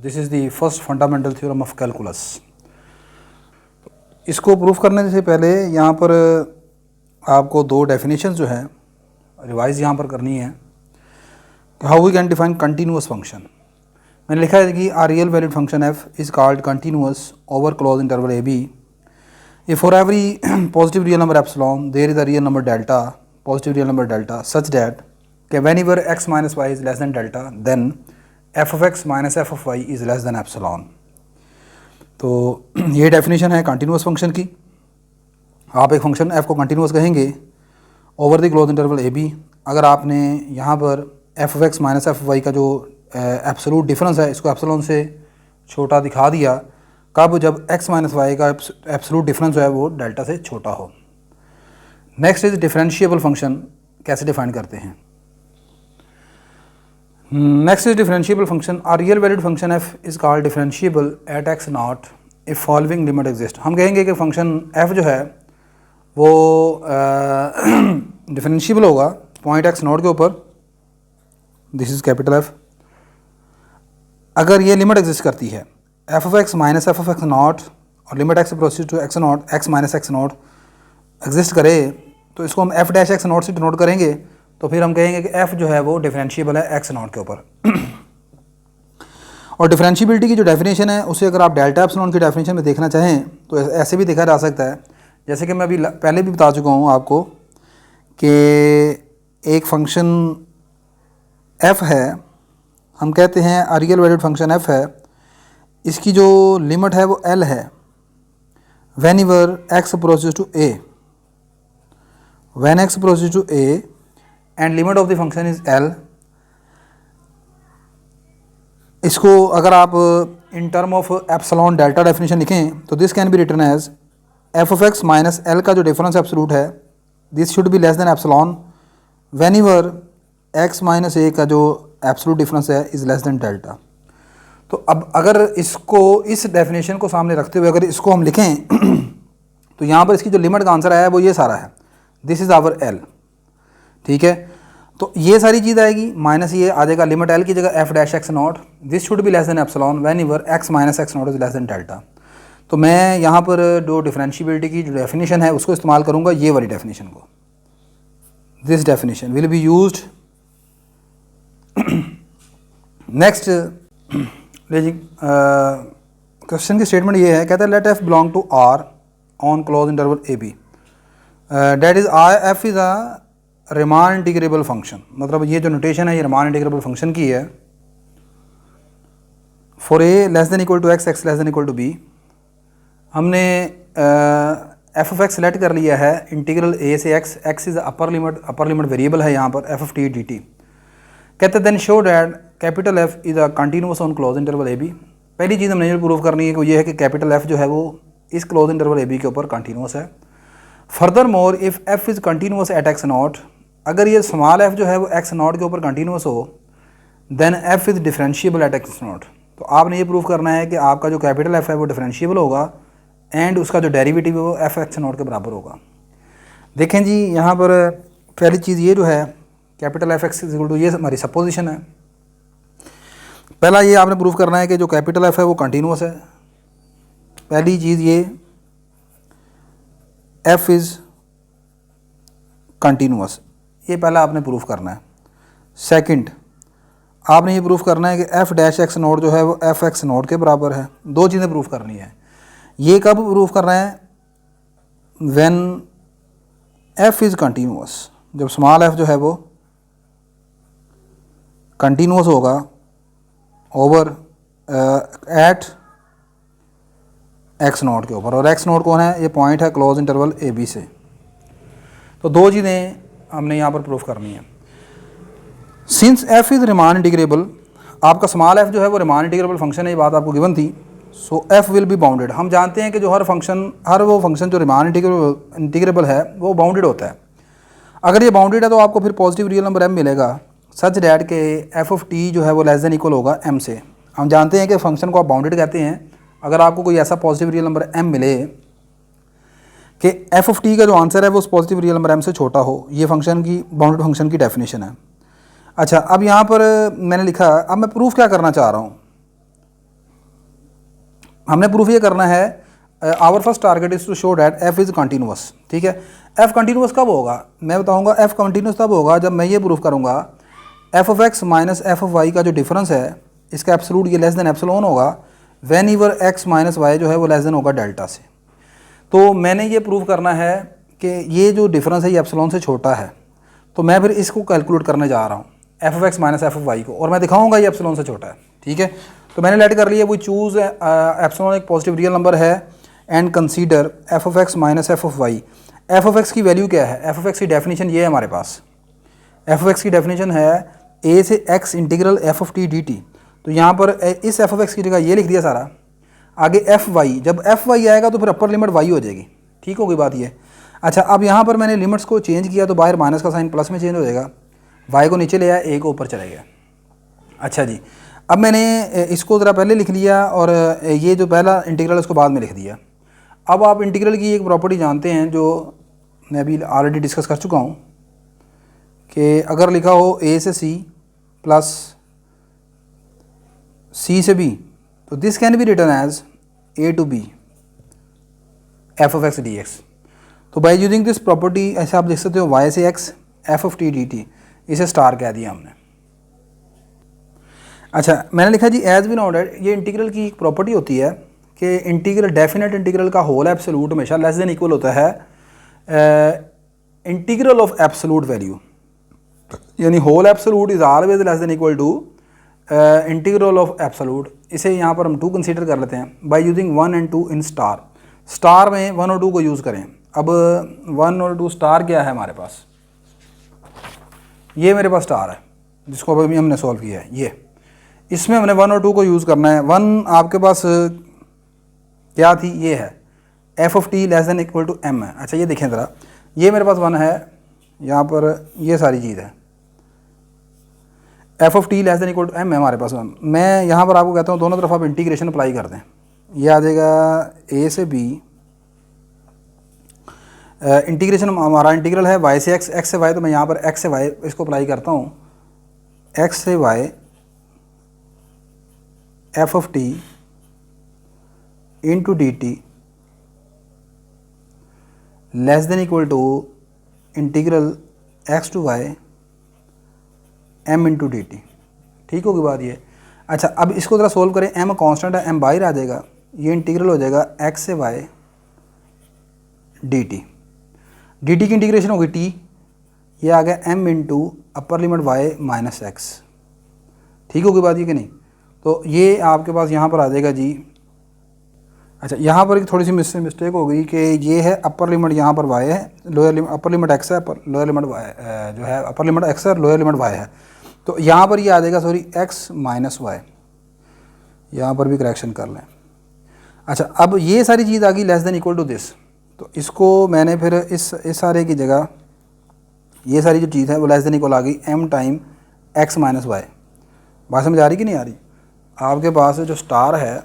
This is the first fundamental theorem of calculus. इसको proof करने से पहले यहाँ पर आपको दो डेफिनेशन जो है रिवाइज यहाँ पर करनी है। How we can define continuous function. मैंने लिखा है कि R real valued function f is called continuous over close interval a b if for every positive real number epsilon there is a real number delta, positive real number delta such that कि whenever x minus y is less than delta then f of x minus f of y is less than epsilon. तो ये definition है continuous function की। आप एक function f को continuous कहेंगे over the close interval a b अगर आपने यहाँ पर f of x minus f of y का जो एब्सोल्यूट डिफरेंस है इसको एप्सिलॉन से छोटा दिखा दिया, कब? जब एक्स माइनस वाई का एब्सोल्यूट डिफरेंस जो है वो डेल्टा से छोटा हो। Next is differentiable function. कैसे डिफाइन करते हैं? Next is differentiable function. A real valued function f is called differentiable at x not if following limit exist. हम कहेंगे कि फंक्शन एफ जो है वो डिफरेंशिएबल होगा पॉइंट एक्स नॉट के ऊपर, दिस इज कैपिटल एफ, अगर ये लिमिट एग्जिस्ट करती है f of x minus f of x not और limit x proceed to x not x minus x not exist करे तो इसको हम एफ डैश एक्स नॉट से डिनोट करेंगे। तो फिर हम कहेंगे कि एफ जो है वो डिफरेंशिएबल है एक्स नॉट के ऊपर। और डिफरेंशिएबिलिटी की जो डेफिनेशन है उसे अगर आप डेल्टा एप्सिलॉन की डेफिनेशन में देखना चाहें तो ऐसे भी देखा जा सकता है, जैसे कि मैं अभी पहले भी बता चुका हूँ आपको कि एक फंक्शन एफ है, हम कहते हैं a real valued function f है, इसकी जो लिमिट है वो एल है whenever x approaches to a, when x approaches to a and limit of the function is L. इसको अगर आप in term of epsilon delta definition लिखें तो this can be written as f of x minus L का जो difference absolute है this should be less than epsilon whenever x minus ए का जो एब्सोल्यूट डिफरेंस है इज़ लेस देन डेल्टा। तो अब अगर इसको इस डेफिनेशन को सामने रखते हुए अगर इसको हम लिखें तो यहाँ पर इसकी जो लिमिट का आंसर आया है वो ये सारा है, दिस इज़ आवर एल। ठीक है, तो ये सारी चीज़ आएगी माइनस ये आ जाएगा लिमिट एल की जगह F dash x not, this should be less than epsilon whenever x minus x not is less than delta. तो मैं यहाँ पर जो डिफरेंशिएबिलिटी की जो डेफिनेशन है उसको इस्तेमाल करूँगा, ये वाली डेफिनेशन को। This definition will be used. Next question की स्टेटमेंट ये है, कहता है let f belong to R on close interval a b that is I f is a Riemann integrable function. मतलब ये जो नोटेशन है ये रिमान इंटीग्रेबल फंक्शन की है। For a less than equal to x, x less than equal to b, हमने f of x select कर लिया है इंटीग्रल ए से x, x is upper limit variable है यहाँ पर f of t d t. कहते हैं then show that capital F is a continuous on close interval a b. पहली चीज़ हमने जो प्रूव करनी है वो ये है कि कैपिटल एफ जो है वो इस क्लोज इंटरवल ए बी के ऊपर कंटिन्यूअस है। Further more if F is continuous at x not, अगर ये स्मॉल एफ जो है वो एक्स नॉट के ऊपर कंटिन्यूअस हो then f is differentiable at x naught. तो आपने ये प्रूव करना है कि आपका जो कैपिटल एफ है वो डिफरेंशिएबल होगा एंड उसका जो डेरिवेटिव है वो एफ एक्स नॉट के बराबर होगा। देखें जी यहाँ पर पहली चीज़ ये जो है capital F x equal to, ये हमारी सपोजिशन है। पहला ये आपने प्रूव करना है कि जो कैपिटल एफ है वो कंटिन्यूअस है। पहली चीज़ ये एफ इज़ कंटिन्यूअस, ये पहला आपने प्रूफ करना है। सेकंड आपने ये प्रूफ करना है कि एफ डैश एक्स नोट जो है वो एफ एक्स नोट के बराबर है। दो चीज़ें प्रूफ करनी है। ये कब प्रूफ करना है? व्हेन एफ इज़ कंटिन्यूअस, जब स्मॉल एफ जो है वो कंटिन्यूअस होगा ओवर एट एक्स नोट के ऊपर, और एक्स नोट कौन है? ये पॉइंट है क्लोज इंटरवल ए बी से। तो दो चीज़ें हमने यहाँ पर प्रूफ करनी है। Since F is Riemann integrable, आपका स्मॉल एफ जो है वो रिमान इंटीग्रेबल फंक्शन है, ये बात आपको गिवन थी। सो एफ विल बी बाउंडेड। हम जानते हैं कि जो हर वो फंक्शन जो रिमान इंटीग्रेबल है वो बाउंडेड होता है। अगर ये बाउंडेड है तो आपको फिर पॉजिटिव रियल नंबर एम मिलेगा सच डैट के एफ ऑफ टी जो है वो लेस देन इक्वल होगा एम से। हम जानते हैं कि फंक्शन को आप बाउंडेड कहते हैं अगर आपको कोई ऐसा पॉजिटिव रियल नंबर एम मिले कि एफ ऑफ टी का जो आंसर है वो उस पॉजिटिव रियल नंबर एम से छोटा हो, ये फंक्शन की बाउंडेड फंक्शन की डेफिनेशन है। अच्छा, अब यहाँ पर मैंने लिखा, अब मैं प्रूफ क्या करना चाह रहा हूँ, हमने प्रूफ ये करना है, our first target is to show that f is continuous. ठीक है, एफ कंटिन्यूअस कब होगा, मैं बताऊँगा एफ कंटिन्यूअस तब होगा जब मैं ये प्रूफ करूँगा f of x minus f of y का जो डिफरेंस है इसका एब्सोल्यूट ये लेस देन एप्सिलॉन होगा whenever x minus y जो है वो लेस देन होगा डेल्टा से। तो मैंने ये प्रूव करना है कि ये जो डिफरेंस है ये एप्सिलॉन से छोटा है, तो मैं फिर इसको कैलकुलेट करने जा रहा हूँ f of x minus f of y को, और मैं दिखाऊंगा ये एप्सिलॉन से छोटा है। ठीक है, तो मैंने लेट कर लिया, वो चूज़ एप्सिलॉन एक पॉजिटिव रियल नंबर है and consider f of x minus f of y. F of x की वैल्यू क्या है, एफ ऑफ एक्स की डेफिनेशन ये है हमारे पास, एफ ऑफ एक्स की डेफिनेशन है ए से x integral f of t d t. तो यहाँ पर इस एफ ऑफ एक्स की जगह ये लिख दिया सारा, आगे एफ वाई, जब एफ वाई आएगा तो फिर अपर लिमिट वाई हो जाएगी। ठीक होगी बात ये। अच्छा, अब यहाँ पर मैंने लिमिट्स को चेंज किया तो बाहर माइनस का साइन प्लस में चेंज हो जाएगा, वाई को नीचे ले आया, ए को ऊपर चला गया। अच्छा जी, अब मैंने इसको ज़रा पहले लिख लिया और ये जो पहला इंटीग्रल उसको बाद में लिख दिया। अब आप इंटीग्रल की एक प्रॉपर्टी जानते हैं जो मैं अभी ऑलरेडी डिस्कस कर चुका हूँ कि अगर लिखा हो ए से सी प्लस सी से बी, तो this can be written as a to b f of x d x. तो बाय यूजिंग दिस प्रॉपर्टी ऐसे आप देख सकते हो वाई से x f of t d t, इसे स्टार कह दिया हमने। अच्छा, मैंने लिखा जी एज वी नोट दैट, ये इंटीग्रल की एक प्रॉपर्टी होती है कि इंटीग्रल डेफिनेट इंटीग्रल का होल एब्सोल्यूट हमेशा लेस देन इक्वल होता है इंटीग्रल ऑफ एब्सोल्यूट वैल्यू, यानी whole absolute is always less than equal to integral of absolute. इसे यहाँ पर हम 2 कंसीडर कर लेते हैं by using 1 and 2 in star. Star में 1 और 2 को यूज़ करें। अब 1 और 2 स्टार क्या है हमारे पास, ये मेरे पास स्टार है जिसको अभी हमने सॉल्व किया है, ये इसमें हमने 1 और 2 को यूज़ करना है। 1 आपके पास क्या थी, ये है f of t less than equal to M है। अच्छा, ये देखें ज़रा, ये मेरे पास 1 है, यहाँ पर ये सारी चीज़ है, f of t less than equal to M है हमारे पास 1। मैं यहाँ पर आपको कहता हूँ दोनों तरफ आप इंटीग्रेशन अप्लाई कर दें, ये आ जाएगा ए से बी, इंटीग्रेशन हमारा इंटीग्रल है वाई से एक्स, एक्स से वाई, तो मैं यहाँ पर एक्स से वाई इसको अप्लाई करता हूँ, एक्स से y f of t into d t less than equal to integral x to y M into d t. ठीक होगी बात ये। अच्छा, अब इसको ज़रा सोल्व करें, एम कांस्टेंट है, एम बाहर आ जाएगा, ये इंटीग्रल हो जाएगा एक्स से y d t, d t की इंटीग्रेशन होगी टी, ये आ गया M into upper limit y minus x. ठीक होगी बात ये कि नहीं, तो ये आपके पास यहाँ पर आ जाएगा जी। अच्छा, यहाँ पर एक थोड़ी सी मिस्टेक हो गई कि ये है अपर लिमिट, यहाँ पर वाई है, lower limit, upper limit x है, लोअर लिमिट वाई जो है, अपर लिमिट एक्स है, लोअर लिमिट वाई है, तो यहाँ पर ये आ जाएगा सॉरी एक्स माइनस वाई, यहाँ पर भी करेक्शन कर लें। अच्छा, अब ये सारी चीज़ आ गई less than equal to this, तो इसको मैंने फिर इस सारे की जगह ये सारी जो चीज़ है वो लेस देन इक्वल आ गई M time x minus y. बात समझ आ रही कि नहीं आ रही? आपके पास जो स्टार है,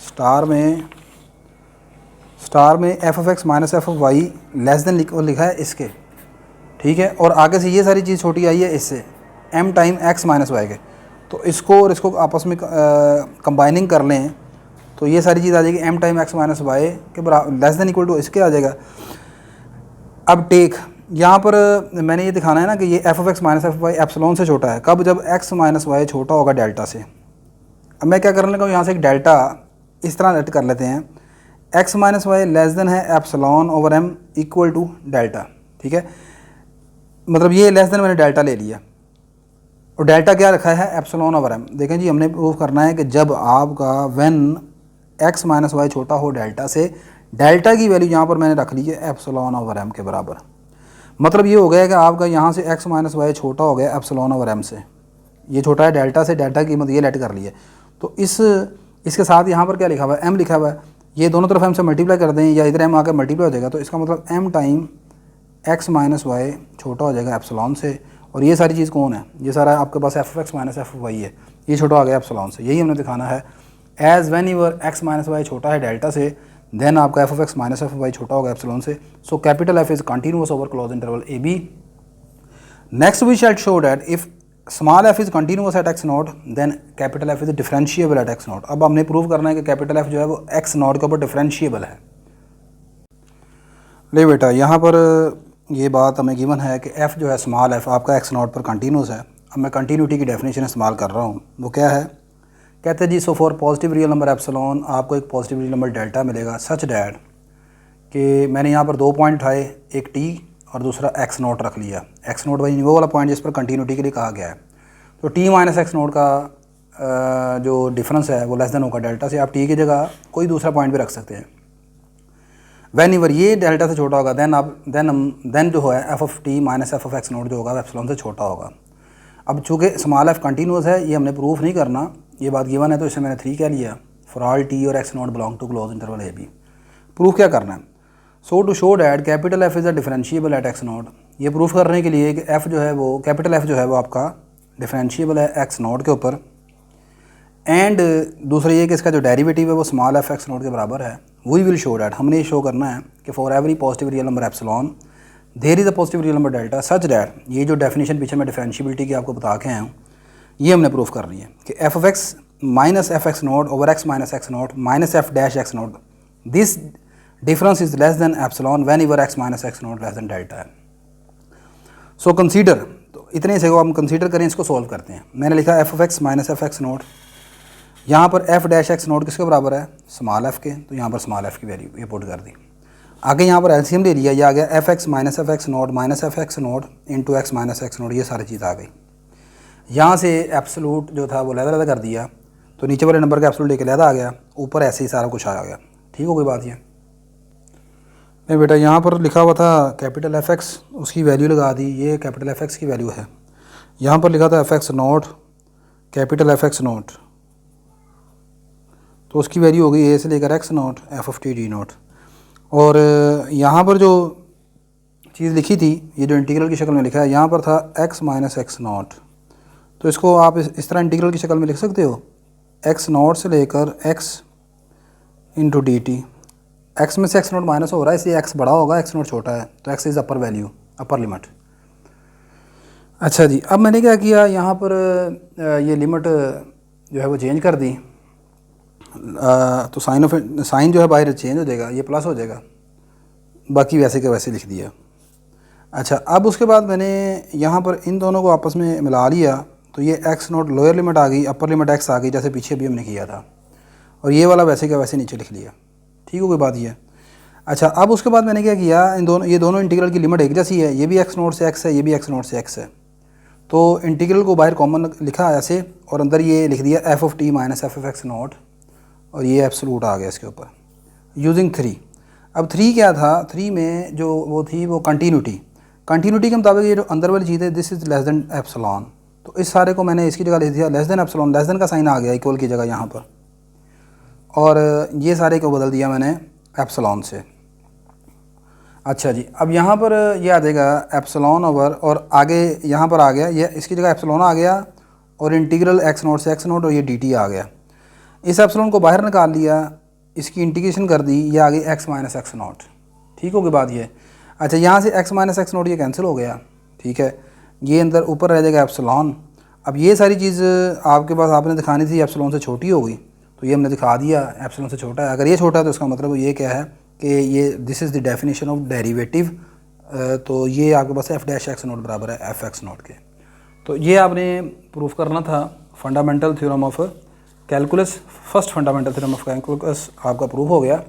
स्टार में f of x minus f of y less than लिखा है इसके, ठीक है, और आगे से ये सारी चीज़ छोटी आई है इससे M time x minus y के, तो इसको और इसको आपस में कंबाइनिंग कर लें तो ये सारी चीज़ आ जाएगी M time x minus y के बराबर लेस देन इक्वल टू इसके आ जाएगा। अब टेक यहाँ पर मैंने ये दिखाना है ना कि ये f of x minus f y epsilon से छोटा है, कब? जब एक्स माइनस वाई छोटा होगा डेल्टा से। अब मैं क्या करने लगा हूँ, यहाँ से एक डेल्टा इस तरह लेट कर लेते हैं, x minus y less than है epsilon over m equal to delta, ठीक है, मतलब ये लेस देन मैंने डेल्टा ले लिया और डेल्टा क्या रखा है, एप्सिलॉन ओवर एम। देखें जी, हमने प्रूव करना है कि जब आपका व्हेन एक्स माइनस वाई छोटा हो डेल्टा से, डेल्टा की वैल्यू यहाँ पर मैंने रख ली है एप्सिलॉन ओवर एम के बराबर। मतलब ये हो गया कि आपका यहाँ से एक्स माइनस वाई छोटा हो गया एप्सिलॉन ओवर एम से, ये छोटा है डेल्टा से, डेल्टा की कीमत ये लेट कर ली है। तो इसके साथ यहाँ पर क्या लिखा हुआ है, एम लिखा हुआ है, ये दोनों तरफ एम से मल्टीप्लाई कर दें या इधर एम आकर मल्टीप्लाई हो जाएगा, तो इसका मतलब M time x minus y छोटा हो जाएगा एप्सिलॉन से। और ये सारी चीज़ कौन है, ये सारा आपके पास f x minus f y है, ये छोटा आ गया एप्सिलॉन से। यही हमने दिखाना है, as when your x minus y छोटा है डेल्टा से, देन आपका f of x minus f of y छोटा होगा एप्सिलॉन से. So capital F is continuous over close interval a b. Next we shall show that if small f is continuous at x naught then capital F is differentiable at x naught. अब हमने prove करना है कि capital F जो है वो x not के ऊपर डिफरेंशिएबल है. ले बेटा यहाँ पर ये बात हमें गिवन है कि एफ जो है स्मॉल एफ आपका एक्स नॉट पर कंटिन्यूअस है. अब मैं कंटिन्यूटी की डेफिनेशन इस्तेमाल कर रहा हूँ. वो क्या है, कहते हैं जी so for positive real number epsilon आपको एक पॉजिटिव रियल नंबर डेल्टा मिलेगा सच डैट कि मैंने यहाँ पर 2 पॉइंट उठाए, एक टी और दूसरा एक्स नोट रख लिया. एक्स नोट वही वो वाला पॉइंट जिस पर कंटिन्यूटी के लिए कहा गया है. तो टी माइनस एक्स नोट का जो डिफरेंस है वो लेस देन होगा डेल्टा से. आप टी की जगह कोई दूसरा पॉइंट भी रख सकते हैं. वैन इवर ये डेल्टा से छोटा होगा देन जो है f of T minus f of x note जो होगा एप्सिलॉन से छोटा होगा. अब चूँकि स्मॉल एफ कंटिन्यूअस है ये हमने प्रूफ नहीं करना, ये बात गिवन है तो इसे मैंने 3 कह लिया. फॉर ऑल टी और x not belong to close interval a b. Proof क्या करना है, so to show that capital F is a differentiable at x not. ये प्रूफ करने के लिए कि एफ जो है वो कैपिटल एफ जो है वो आपका डिफरेंशिएबल है एक्स नॉट के ऊपर. एंड दूसरा ये कि इसका जो डेरिवेटिव है वो स्मॉल एफ एक्स नॉट के बराबर है. वी विल शो डैट, हमने ये शो करना है कि for every positive real number epsilon there is a positive real number delta such that. ये जो डेफिनेशन पीछे मैं डिफरेंशिएबिलिटी की आपको बता के आया हूँ ये हमने प्रूफ करनी है कि f of x minus f x not over x minus x not minus f dash x not this difference is less than epsilon whenever x minus x not less than delta है. So consider, तो इतने से को हम consider करें, इसको solve करते हैं. मैंने लिखा F of x minus f x not. यहाँ पर एफ डैश एक्स नॉट किसके बराबर है, स्मॉल एफ के, तो यहाँ पर स्मॉल एफ की वैल्यू ये पुट कर दी. आगे यहाँ पर एलसीएम ले लिया, ये आ गया F x minus f x not minus f x not into x minus x not. ये सारी चीज़ आ गई. यहाँ से एब्सोल्यूट जो था वो लहदा कर दिया, तो नीचे वाले नंबर का एब्सोल्यूट लेके लहदा आ गया, ऊपर ऐसे ही सारा कुछ आ गया. ठीक हो गई बात ये. नहीं बेटा यहाँ पर लिखा हुआ था कैपिटल एफ एक्स, उसकी वैल्यू लगा दी, ये कैपिटल एफ एक्स की वैल्यू है. यहाँ पर लिखा था F x not capital F x naught, तो उसकी वैल्यू हो गई ए से लेकर x not F of t D not. और यहाँ पर जो चीज़ लिखी थी, ये जो इंटीग्रल की शक्ल में लिखा है, यहाँ पर था एक्स माइनस एक्स नॉट. तो इसको आप इस तरह इंटीग्रल की शक्ल में लिख सकते हो, एक्स नॉट से लेकर x into d T. X में से एक्स नॉट माइनस हो रहा है इसलिए एक्स बड़ा होगा, एक्स नॉट छोटा है, तो x is upper value, upper limit. अच्छा जी, अब मैंने क्या किया, यहाँ पर ये लिमिट जो है वो चेंज कर दी. तो साइन जो है बाहर चेंज हो जाएगा, ये प्लस हो जाएगा, बाकी वैसे के वैसे लिख दिया. अच्छा, अब उसके बाद मैंने यहाँ पर इन दोनों को आपस में मिला लिया, तो ये एक्स नॉट लोअर लिमिट आ गई, अपर लिमिट एक्स आ गई, जैसे पीछे भी हमने किया था, और ये वाला वैसे का वैसे नीचे लिख लिया. ठीक हो गई बात ये. अच्छा, अब उसके बाद मैंने क्या किया, ये दोनों इंटीग्रल की लिमिट एक जैसी है, ये भी एक्स नॉट से एक्स है, ये भी एक्स नॉट से एक्स है, तो इंटीग्रल को बाहर कॉमन लिखा ऐसे, और अंदर ये लिख दिया F of T minus f of x not, और ये एब्सोल्यूट आ गया इसके ऊपर यूजिंग 3. अब 3 क्या था, 3 में जो वो थी वो कंटिन्यूटी के मुताबिक ये जो अंदर वाली चीज़ है this is less than epsilon, तो इस सारे को मैंने इसकी जगह लिख दिया less than epsilon, less than का साइन आ गया इक्वल की जगह यहाँ पर, और ये सारे को बदल दिया मैंने एप्सिलॉन से. अच्छा जी, अब यहाँ पर ये आ जाएगा एप्सिलॉन ओवर, और आगे यहाँ पर आ गया ये, इसकी जगह एप्सिलॉन आ गया, और इंटीग्रल एक्स नॉट से एक्स नॉट, और ये डी टी आ गया. इस एप्सिलॉन को बाहर निकाल लिया, इसकी इंटीग्रेशन कर दी, ये आ गई एक्स माइनस एक्स नॉट. ठीक होगी बात ये. अच्छा, यहाँ से एक्स माइनस एक्स नॉट ये कैंसिल हो गया. ठीक है, ये अंदर ऊपर रह जाएगा एप्सिलॉन. अब ये सारी चीज़ आपके पास आपने दिखानी थी एप्सिलॉन से छोटी हो गई, तो ये हमने दिखा दिया एप्सिलॉन से छोटा है. अगर ये छोटा है तो इसका मतलब ये क्या है कि ये this is the definition of derivative. तो ये आपके पास एफ डैश एक्स नॉट बराबर है एफ एक्स नॉट के. तो ये आपने प्रूफ करना था fundamental theorem of calculus, first fundamental theorem of calculus आपका प्रूफ हो गया.